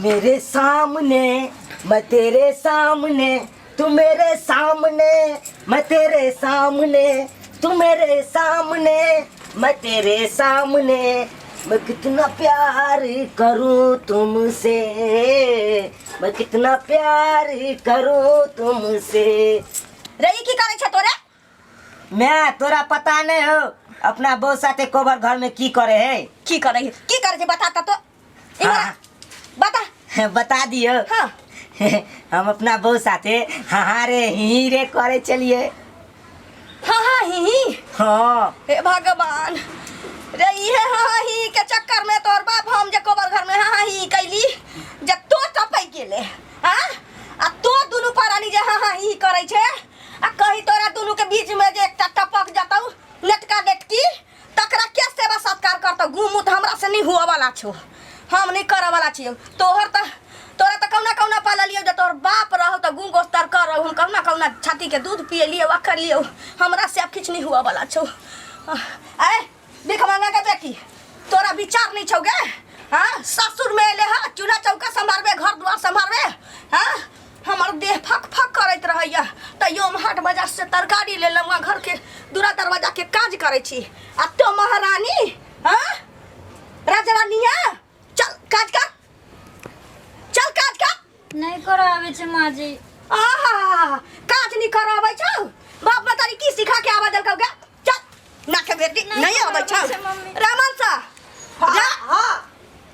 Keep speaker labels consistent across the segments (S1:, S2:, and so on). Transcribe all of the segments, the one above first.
S1: मेरे सामने मैं तेरे सामने, तू मेरे सामने मैं तेरे सामने, तू मेरे सामने मैं तेरे सामने। मैं कितना प्यार करूं तुमसे, मैं कितना प्यार करूं तुमसे।
S2: रही की करे छे तोरे?
S1: मैं तोरा पता नहीं हो अपना बहू साथे कोबर घर में की करे है?
S2: की करे छे बताता तो।
S1: हाँ।
S2: बता
S1: बता दियो।
S2: हाँ।
S1: हम अपना बहू साथे हाँ रे ही रे करे चलिए।
S2: हाँ हाँ ही।
S1: हाँ
S2: हे भगवान, रही है हाँ ही के चक्कर में तोर बाप हम जे कोबर घर में हाँ ही कैली जे तो टपै गेले। हां आ तो दुनु परानी जे हाँ ही करे छे आ कहीं तोरा दुनु के बीच में जे एकटा टपक जातौ लटका लटकी तकरा के सेवा सत्कार करतौ। गुमुत हमरा से नहीं हुआ वाला छो, हम नहीं करे वाला छियो। तोहर त तोरा त कौना कौना पाल लियो जे तोर बाप रहो त गुंग गोस्तर कर रहो, कौना कौना छाती के दूध पिए लिए वकर लियो। हमरा से अब किछ नहीं हुआ वाला छो। ए देख मांगा के बेटी, तोरा विचार नहीं छौ गे? हां ससुर में एले हा चूल्हा चौका संभालबे, घर द्वार संभालबे। हां हमर देह फक फक करैत रहैया तैयो हम हाट बाजार से तरकारी ले लंगा घर के दूरा दरवाजा के काज करे छी। आ तो महारानी हां राजरानिया चल काज कर, चल काज कर।
S3: नहीं करो आवे छे माँ जी।
S2: आहा काज नहीं करो आवे छौ? बाप मतारी की सिखा के आवा देलकौ गे? चल ना के बेटी नहीं आवे छौ। रामन सा जा हां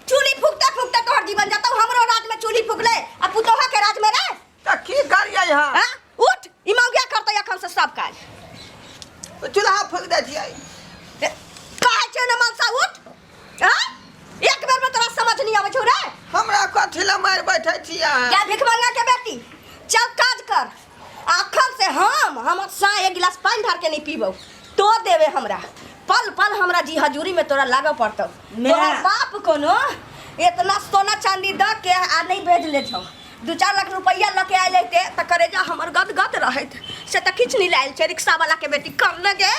S2: चूल्ही फूकते फूकते तोहर जीवन जातौ, हमरो राज में चूल्ही फूकले आ पुतोहा के राज में रे
S4: त की करिया हां?
S2: हां उठ ई मौगिया करतै अखन से सब काज।
S4: चूल्हा फूक दे छियै
S2: काहे छे न मनसा उठ। हां एक बेर में तोरा समझ नहीं आवे छौ रे?
S4: हमरा कथि ला मार बैठे छियै?
S2: क्या भिख मांगा के बेटी चल काज कर। अखन से हम सा एक गिलास पानी ढार के नहीं पीबौ तो देवे हमरा। पल पल हमरा जी हजूरी में तोरा लाग पड़तौ। तोरा बाप कोनो इतना सोना चांदी द के आ नहीं भेज ले छौ। 2-4 लाख रुपया लके आइले ते त करेजा हमर गद गद रहत से त किछ नहीं लाइल छे। रिक्शा वाला के बेटी कर न गे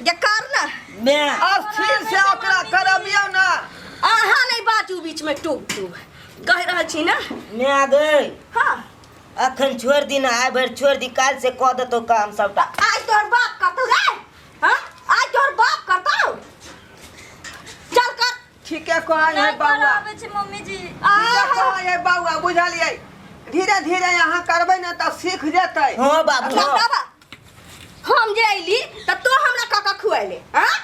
S2: जे कर न।
S1: मैं
S4: अब फिर से ओकरा करबियौ ना।
S2: आहा नहीं बाजू बीच में टूब टूब कह रहल छी ना।
S1: मैं आ गई।
S2: हां
S1: अखन छोड़ दी ना, आइ भर छोड़ दी, काल से कह दो तो काम सबटा।
S2: आज तोर बाप करतौ रे? हां आज तोर बाप करतौ? चल कर।
S4: ठीके कह है
S3: नहीं करो
S4: बाबा,
S3: आवे छे मम्मी जी।
S4: ठीके कह है बाबा, बुझलियै? धीरे धीरे यहाँ करबै ना त सीख जेतै।
S1: हाँ बाबू हाँ।
S2: बाबा हम जे आइली त तो हमरा काका खुआइले हां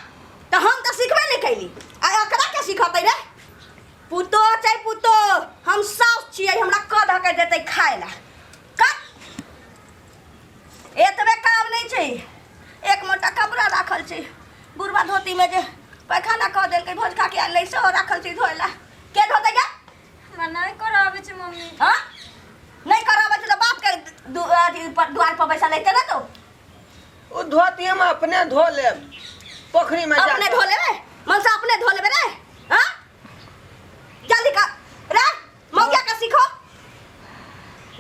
S2: त हम त सिखबे नहीं कैली। आ एकरा के सिखतै रे? पुतो चाहे पुतो हम सास छियै, हमरा क ध के देतै खाय ला। का एतबे काम नहीं छै, एक मोटा कपड़ा राखल छै बुढ़वा धोती में जे पैखाना क देलकै भोज खा के आइले से राखल छै धोइला। के धोतै गे?
S3: हमरा नहीं करो आवे छे मम्मी।
S2: हां नहीं करावे त बाप के द्वार पर बैसा लेते ना तो।
S4: ओ धोती हम अपने धो लेब पोखरी में जा।
S2: अपने धो लेबे मनसा, अपने धो लेबे रे। हां जल्दी कर रे मौगिया का सीखो।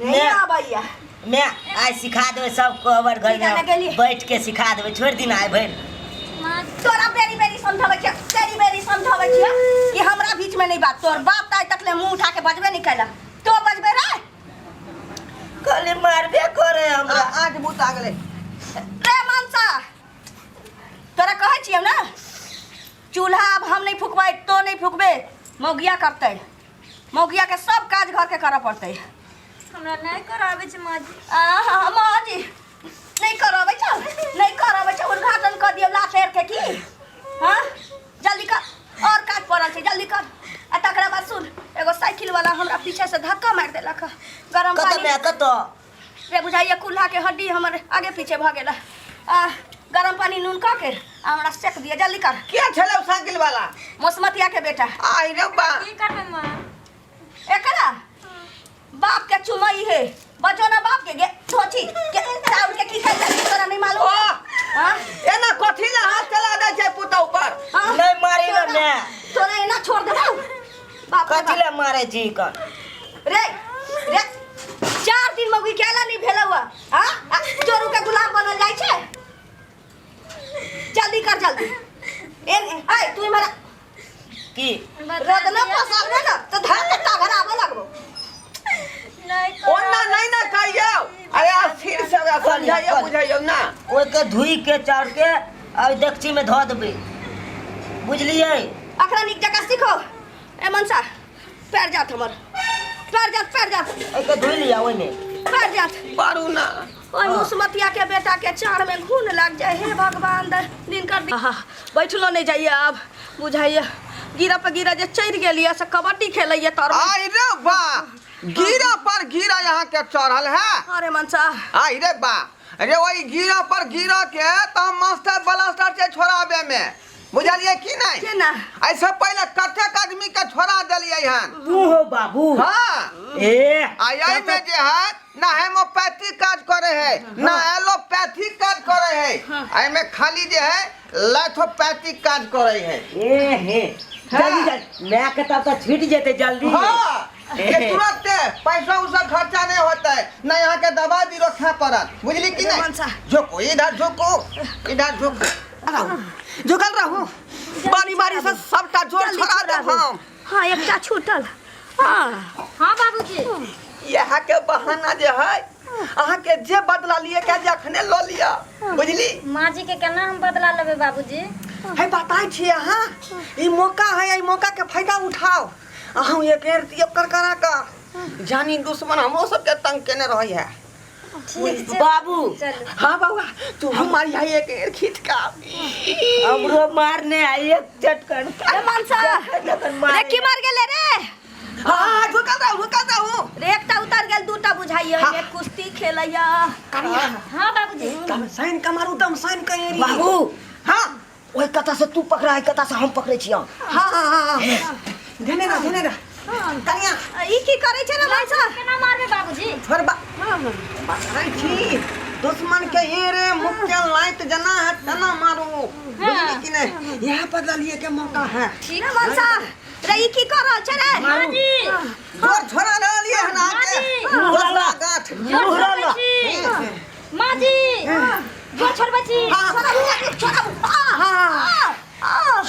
S2: नहीं आबैया
S1: मैं आज सिखा देवे सब कोबर घर
S2: सिखाने के लिए।
S1: में बैठ के सिखा देवे। छोड़ दी ना आइ भर।
S3: माँ
S2: तोरा बेरी बेरी समझावे छियै, बेरी बेरी समझावे छियै कि हमरा बीच में नहीं बात। तोर बाप ताई तक ले मुंह उठा के बजबे नहीं कैला तो बजबे रे?
S1: खाली मारबे करे हमरा।
S4: आठ बुता गेलै।
S2: रे मनसा तोरा कहै छियै ना चूल्हा अब हम नहीं फुकबै तो नहीं फुकबे, मौगिया करतै। मौगिया के सब काज घर के करऽ पड़तै।
S3: हमरा नहीं करो आवे छे माँ जी।
S2: आहा माँ जी नहीं करावे छौ, नहीं करावे छौ। उद्घाटन कर दियो ला फेर के की। हां जल्दी कर और काज पड़ल छै जल्दी कर। आ तकरा बाद सुन एगो साइकिल वाला हमरा पीछे से धक्का मार देलक। गरम
S1: कत
S2: पानी
S1: मैं कत
S2: रे बुझाइया कुल्हा के हड्डी हमर आगे पीछे भ गेला। आ गरम पानी नून का के हमरा सेक दिया जल्दी कर।
S4: के छलै साइकिल वाला?
S2: मौसमतिया के बेटा।
S4: आई रे बा
S3: की करबे माँ?
S2: एकरा बाप के चुमई है बचो ना बाप के गे सोची के चाउर के की खाई जाती तोरा नहीं मालूम? हां
S4: एना कथि ला हाथ चला दे छै पुतौ पर?
S1: नहीं मारी ना मैं।
S2: तोरा एना छोड़ देबौ बाप रे
S1: कथी ले मारे जी कन?
S2: रे रे 4 दिन मौगी केला नहीं भेलौ। हां चोरू के गुलाम बनल जाय छै। जल्दी कर जल्दी। ए तू हमरा
S1: की
S2: रदना पसावने ना तो धान के टागर आवे लगबो।
S4: हमरा समझाइए बुझाइए ना।
S1: ओइ के धुई के चाउर के और डेगची में धो देबे, बुझलिए?
S2: अखरा निक जगह सीखो। ए मनसा पैर जात हमर, पैर जात
S1: ओइ के धुई लिया ओइ में
S2: पैर जात।
S4: पारू ना।
S2: ओए मुसमतिया के बेटा के चार में घून लग जाए। हे भगवान दिन कर दी। बैठलो नहीं जाइए अब बुझाइए। गिरा पे गिरा जे चढ़ गेलिए से कबड्डी खेलैए तर।
S4: आई रे बा, गिरा पर गिरा यहाँ के चढ़ल है।
S2: अरे मनसा
S4: आई रे बा, अरे वही गिरा पर गिरा के तो मास्टर ब्लास्टर से छोड़ाबे में, बुझलिए कि नहीं?
S2: केना
S4: ऐसे पहले कतेक आदमी के छोड़ा दिलिए हन।
S1: तू हो बाबू।
S4: हाँ आई में जे है ना हेमोपैथी काज करे है ना एलोपैथी काज करे है। आई में खाली जे है लैथोपैथिक काज करे है।
S1: जल्दी मैं कहता तो छूट जेते जल्दी।
S4: हाँ, ये तुरंत पैसा उसा खर्चा नहीं होता है ना, यहाँ के दवा भी रखा पड़त, बुझली कि नहीं? झुको इधर, झुको इधर, झुकल रहू। बारी बारी से सबका जोर छोड़ा दे हम।
S2: हाँ एकटा छूटल। हाँ
S3: हाँ बाबूजी।
S4: यहाँ के बहाना जे है अहाँ के जे बदला लिए के जखने लो लिया, बुझली?
S3: माँ जी के केना हम बदला लेबे बाबूजी?
S4: है बताई छी अहाँ, ई मौका है, ई मौका के फायदा उठाओ। अहाँ ये कर करा का जानी दुश्मन हमो सब के तंग केने रही है।
S1: बाबू।
S4: हाँ बाबा तू हमारी आई एक खींच का
S1: हमरो मारने आई एक चटकन।
S2: ए मनसा रे की मार गेले रे?
S4: हाँ झुका दो
S2: रे एकटा उतर गेल, दूटा बुझाइए।
S4: हाँ।
S2: एक कुश्ती खेलैया।
S3: हाँ बाबूजी।
S4: दम साइन का मारू, दम साइन का एरी।
S1: बाबू
S4: हाँ
S1: ओइ कथा से तू पकड़ा है, कथा से हम पकड़े छिया।
S4: हाँ धने ना कनिया
S2: ई की करे छै रे मनसा?
S3: केना मारबे बाबूजी?
S4: छोड़ बा बताई छी दुश्मन के ये रे मुक्के लाइट जना है तना मारो, बुझली कि नहीं? यह बदला लिए के मौका है।
S2: ठीक है मनसा रे ई की कर रहल छै रे?
S3: माँ जी।
S4: जोर छोड़ा ना लिए है ना के
S1: मुहरा
S4: गांठ
S1: मुहरा ला।
S3: माँ जी जो छोड़बे छी।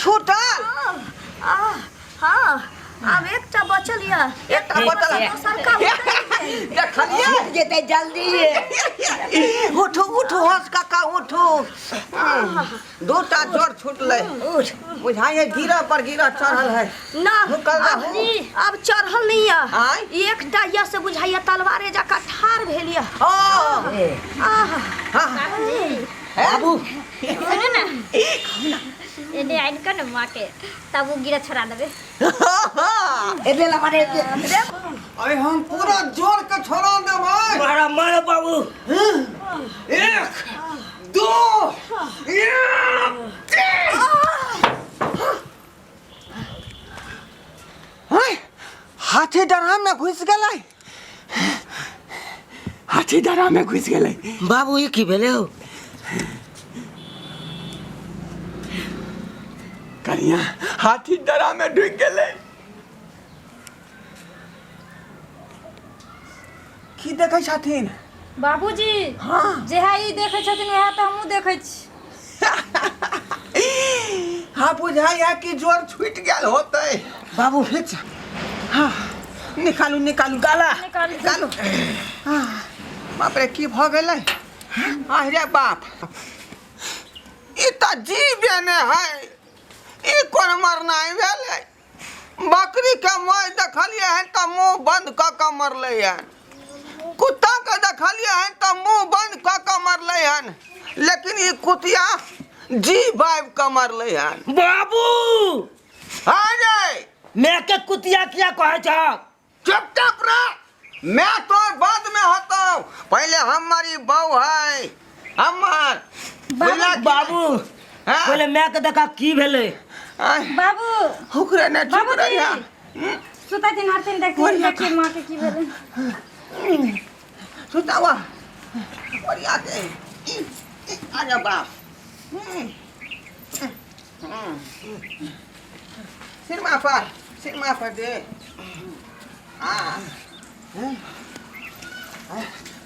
S4: छूटल
S2: हाँ अब एकटा बचल या।
S4: एकटा बचल है।
S2: सरका
S4: देखलिए
S1: जेते जल्दी।
S4: उठो हंस काका उठो। दूटा जोर छूटले, बुझाइए गिरा पर गिरा चढ़ल है
S2: ना
S4: रुकल
S2: अब
S4: रहू।
S2: अब चढ़ल नहीं है।
S4: आय?
S2: एकटा या से बुझाइए तलवारे जका ठार भेलिया।
S4: हाँ
S1: बाबू
S3: सुनो ना, एने आइन कर ना माँ के, तब वो गिरा छोड़ा देबे।
S1: एले ला मारे।
S4: अरे हम पूरा जोर के छोड़ा देबै।
S1: मारा मारो बाबू।
S4: 1 2 हाथी डरा में घुस गेलै, हाथी डरा में घुस गेलै।
S1: बाबू ये की भेले हो?
S4: कनिया हाथी डरा में ढुक गेलै। की देखै छथिन?
S3: बाबूजी
S4: हाँ
S3: जेहा ई देखे छथिन वह तो हमहू देखे छी।
S4: हाँ बुझाइए कि जोर छूट गेल होतै।
S1: बाबू
S4: हाँ निकालू गाला
S3: निकालू।
S4: हाँ बाप रे की भ गेलै? अरे बाप ई त जीवे ने है, ई कोन मरनाई भेलै? बकरी के मोह देखलिए है त मुंह बंद क के मरलै है, कुत्ता के देखलिए है त मुंह बंद क के मरलै हन, लेकिन ई कुतिया जी बाइब के मरलै हन।
S1: बाबू
S4: हाँ रे
S1: मैं के कुतिया किया कहे छ?
S4: चुपचाप रह, मैं तो बाद में होता हूँ, पहले हमारी बहू है हमार।
S1: बाबू
S4: हाँ?
S1: पहले मैं के देखा की भेले?
S3: बाबू
S4: हुकरे ने चुप रहिया।
S3: सुता दिन हर दिन देखिए माँ के की भेले।
S4: सुतावा बढ़िया के आजा बाप। सिरमा पर दे। हाँ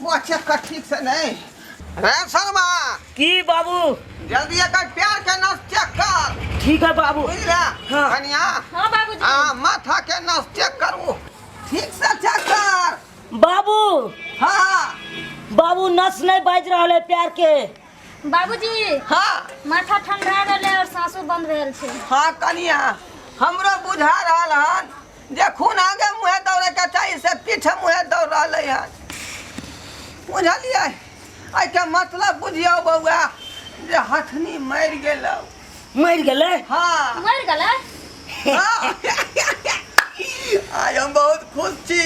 S4: वो चेक कर ठीक से नहीं। रे शर्मा
S1: की बाबू?
S4: जल्दी एकर प्यार के नस चेक कर।
S1: ठीक है बाबू।
S4: बुझला?
S1: हाँ।
S4: कनिया
S3: हाँ बाबूजी।
S4: हाँ माथा के नस चेक करू, ठीक से चेक कर।
S1: बाबू
S4: हाँ
S1: बाबू नस नहीं बाज रहा है प्यार के।
S3: बाबूजी
S4: हाँ
S3: माथा ठंडा रहले और सांसो बंद भेल छै।
S4: हाँ कनिया हमरो बुझा रहल हन जे खून आगे मुँहे दौड़े के चाही से पीछे मुँहे दौड़ रहा है। बुझलिए आई के मतलब बुझियो बउआ जे हथनी मर गेलौ।
S1: मर गेले।
S4: हाँ
S3: मर गेलै।
S4: हाँ। आज हम बहुत खुश छी।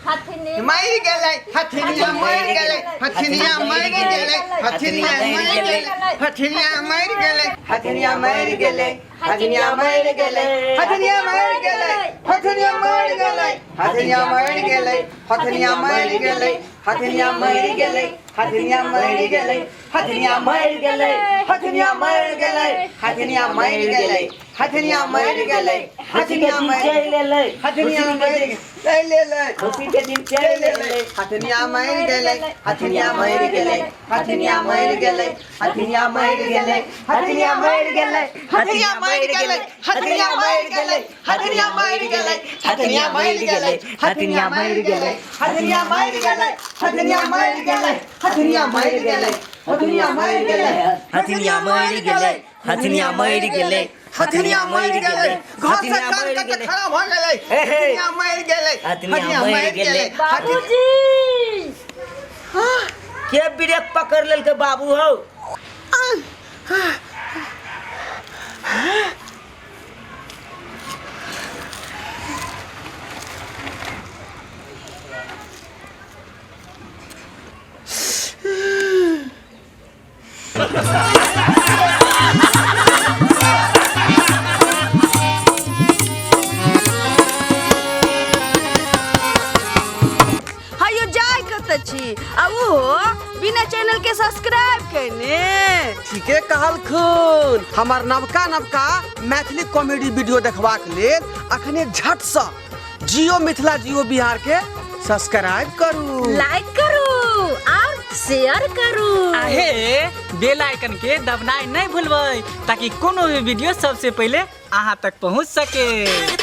S3: हथनी
S4: मर गेलै हथनिया मर गेलै हथनिया मर गेलै हथनिया मर गेलै हथनिया मर गेलै हथनिया मर गेलै हथनिया मर गेलै हथनिया मर गेलै हथनिया मर गेलै हथनिया मर गेलै हथनिया मर गेलै हथनिया मर गेलै हथनिया मर गेलै हथनिया मर गेलै हथनिया मर गेलै हथनिया मर गेलै हथनिया मर गेलै हथनिया मर
S1: ले
S4: हथनिया मर ले ले
S1: खुशी के दिन चले ले।
S4: हथनिया मर गेलै हथनिया मर गेलै हथनिया मर गेलै हथनिया मर गेलै हथनिया मर गेलै हथनिया मर गेलै हथनिया मर गेलै हथनिया मर गेलै हथनिया मर गेलै हथनिया मर गेलै हथनिया मर गेलै हथनिया मर गेलै हथनिया मर गेलै हथनिया मर गेलै
S1: हथनिया मर गेले। हथनिया मर गेले।
S4: हथनिया मर गेलै घर से कान कट खड़ा भ गेलै हथनिया मर गेलै
S1: हथनिया मर गेले।
S3: बाबूजी
S1: के ब्रेक पकड़ लेल के बाबू हो।
S2: हायो जाय कत छी आ वो बिना चैनल के सब्सक्राइब करने।
S5: ठीके कहल खून हमार नवका नवका मैथिली कॉमेडी वीडियो देखबाक लेल अखने झट सँ जियो मिथिला जियो बिहार के सब्सक्राइब करू,
S2: लाइक करू और शेयर करू।
S6: आहे बेल आइकन के दबनाइ नहीं भूलबै ताकि कोनो भी वीडियो सबसे पहले अहाँ तक पहुंच सके।